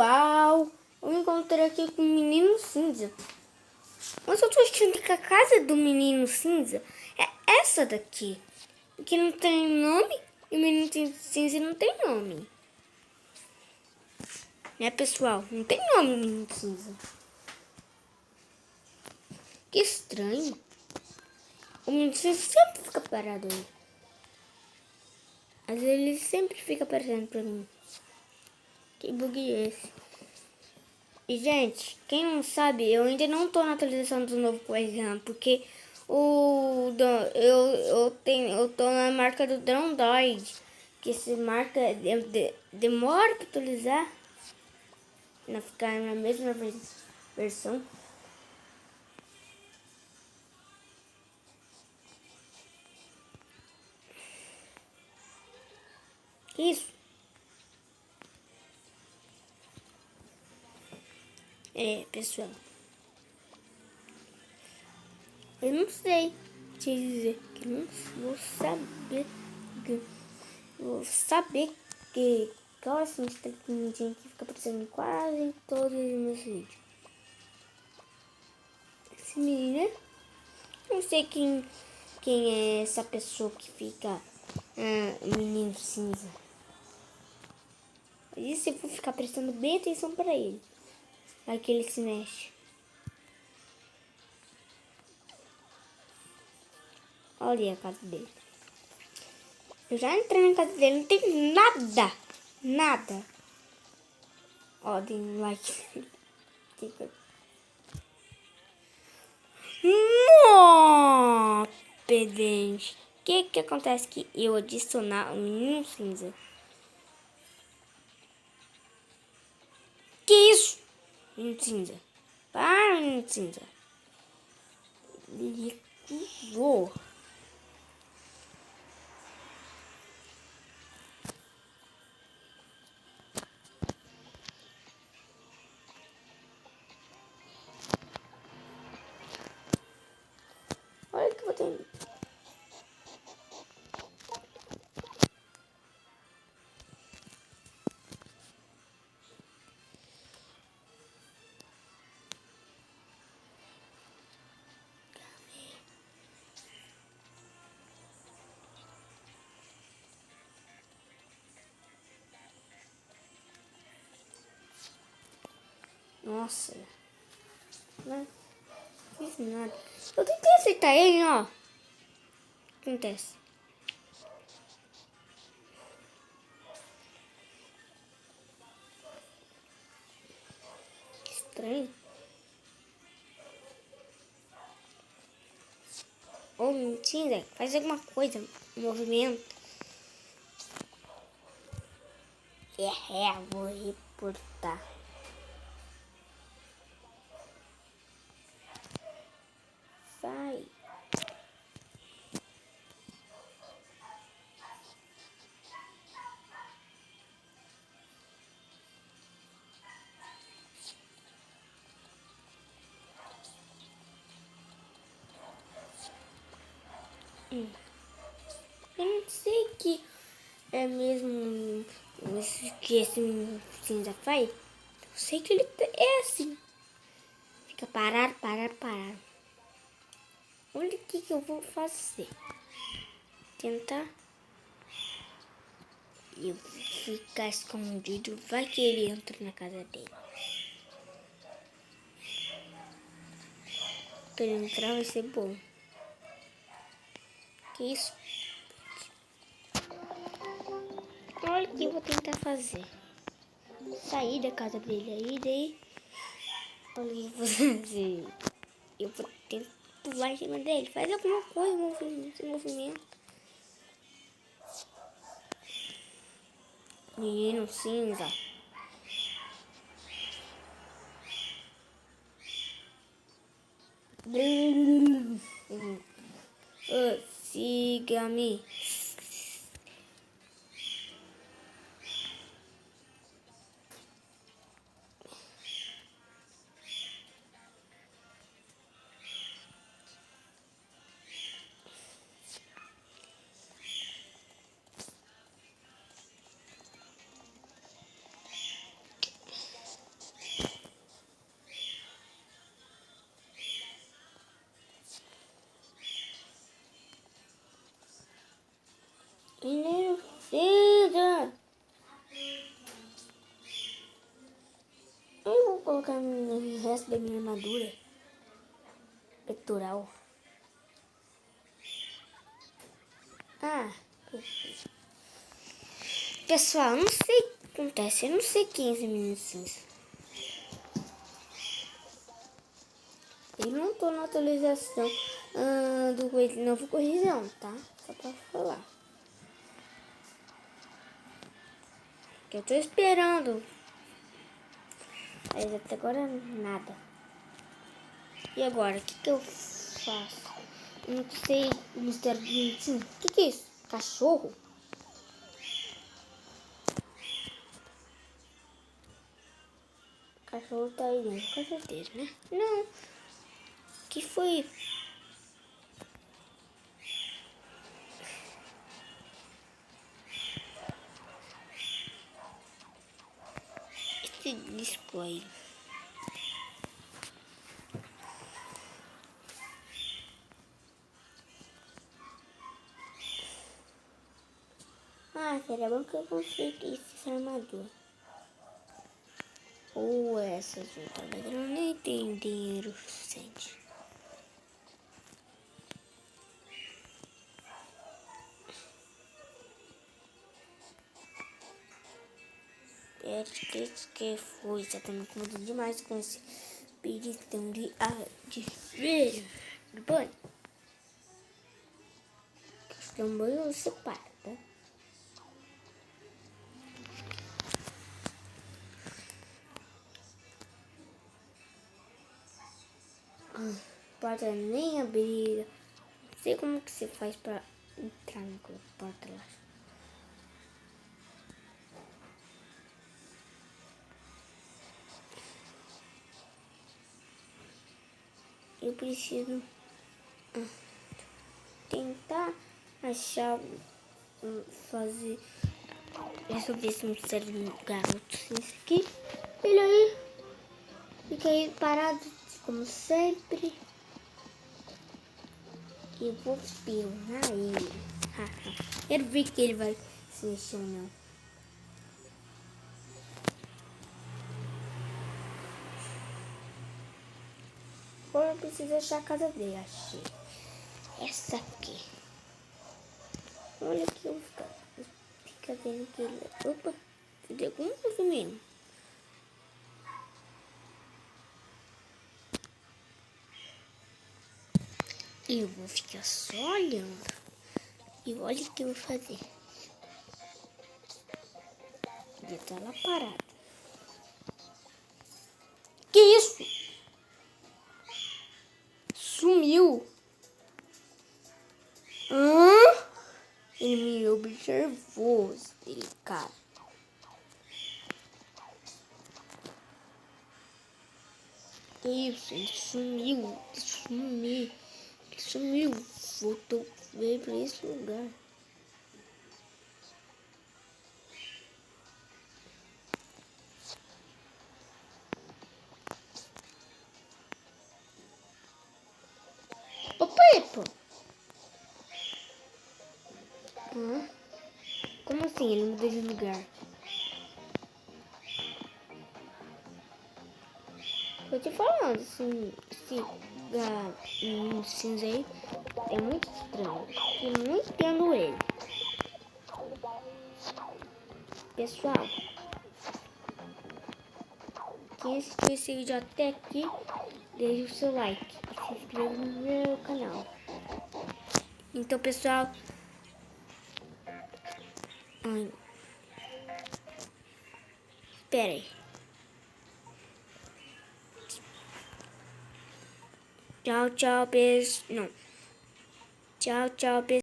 pessoal, eu me encontrei aqui com o menino cinza. Mas eu tô achando que a casa do menino cinza é essa daqui, que não tem nome, e o menino cinza não tem nome. Né, pessoal? Não tem nome, menino cinza. Que estranho. O menino cinza sempre fica parado aí. Mas ele sempre fica aparecendo pra mim. Que bug é esse? E, gente, quem não sabe, eu ainda não tô na atualização do novo Quasar, porque eu tô na marca do Droid, que essa marca demora pra atualizar, não ficar na mesma versão. Que isso? É, pessoal, eu não sei te dizer, que eu não vou saber, que qual é essa tecnologia que fica aparecendo em quase todos os meus vídeos. Esse menino, não sei quem é essa pessoa que fica o menino cinza. E se eu for ficar prestando bem atenção pra ele, vai que ele se mexe. Olha a casa dele. Eu já entrei na casa dele, não tem nada. Nada. Ó, tem um like. Nó, pedente. O que acontece que eu adicionar o menino cinza? Que isso? Menino cinza. Para, menino cinza. Ele recusou. Olha que eu vou ter. Nossa. Não fiz nada. Eu tentei acertar ele, ó. O que acontece? Que estranho. Ô, mentira. Faz alguma coisa. Um movimento. Vou reportar. Sai. Eu não sei que é mesmo que esse cinza faz. Eu sei que ele é assim. Fica parado. Olha o que eu vou fazer. Tentar. Eu vou ficar escondido. Vai que ele entra na casa dele. Se ele entrar vai ser bom. Que isso? Olha o que eu vou tentar fazer. Sair da casa dele aí, daí. Olha o que eu vou fazer. Eu vou tentar pular em cima dele. Faz alguma coisa, movimento. Menino cinza. Siga-me. colocar o resto da minha armadura peitoral. Ah, pessoal, não sei o que acontece. Eu não sei 15 minutinhos. Eu não tô na atualização do novo corrijão, tá? Só pra falar. Que eu tô esperando. Mas até agora nada. E agora, o que eu faço? Eu não sei o mistério do bonitinho. O que é isso? Cachorro? O cachorro tá aí dentro, com certeza, né? Não. Que foi? Esse disco aí. Ah, seria bom que eu conseguisse essa armadura. Ou essa junta, mas eu nem tenho dinheiro suficiente. É que foi, já tá me incomodando demais com esse espiritão de ver do banho. Que o banho não separa, tá? Porta nem abrir. Não sei como que você faz pra entrar na porta lá. Eu preciso tentar achar, fazer, resolver esse mistério do garoto. Esse aqui, ele aí, fica aí parado, como sempre. E eu vou espionar ele. Quero ver que ele vai se mexer ou não. Agora eu preciso achar a casa dele. Achei. Essa aqui. Olha aqui, eu fica vendo que ele... Opa, tem algum movimento. Eu vou ficar só olhando. E olha o que eu vou fazer. Ele tá lá parado. Que isso? Sumiu. Ele me observou, ele, cara. Isso, ele sumiu. Ele sumiu. Voltou, veio pra esse lugar. Ô, Pepo! Como assim ele mudou de lugar? Tô te falando, esse gato cinza aí é muito estranho. Eu não entendo ele. Pessoal, quem assistiu esse vídeo até aqui, deixe o seu like e se inscreva no meu canal. Então, pessoal... Espera aí. Tchau, tchau, pessoal. Não. Tchau, tchau, pessoal.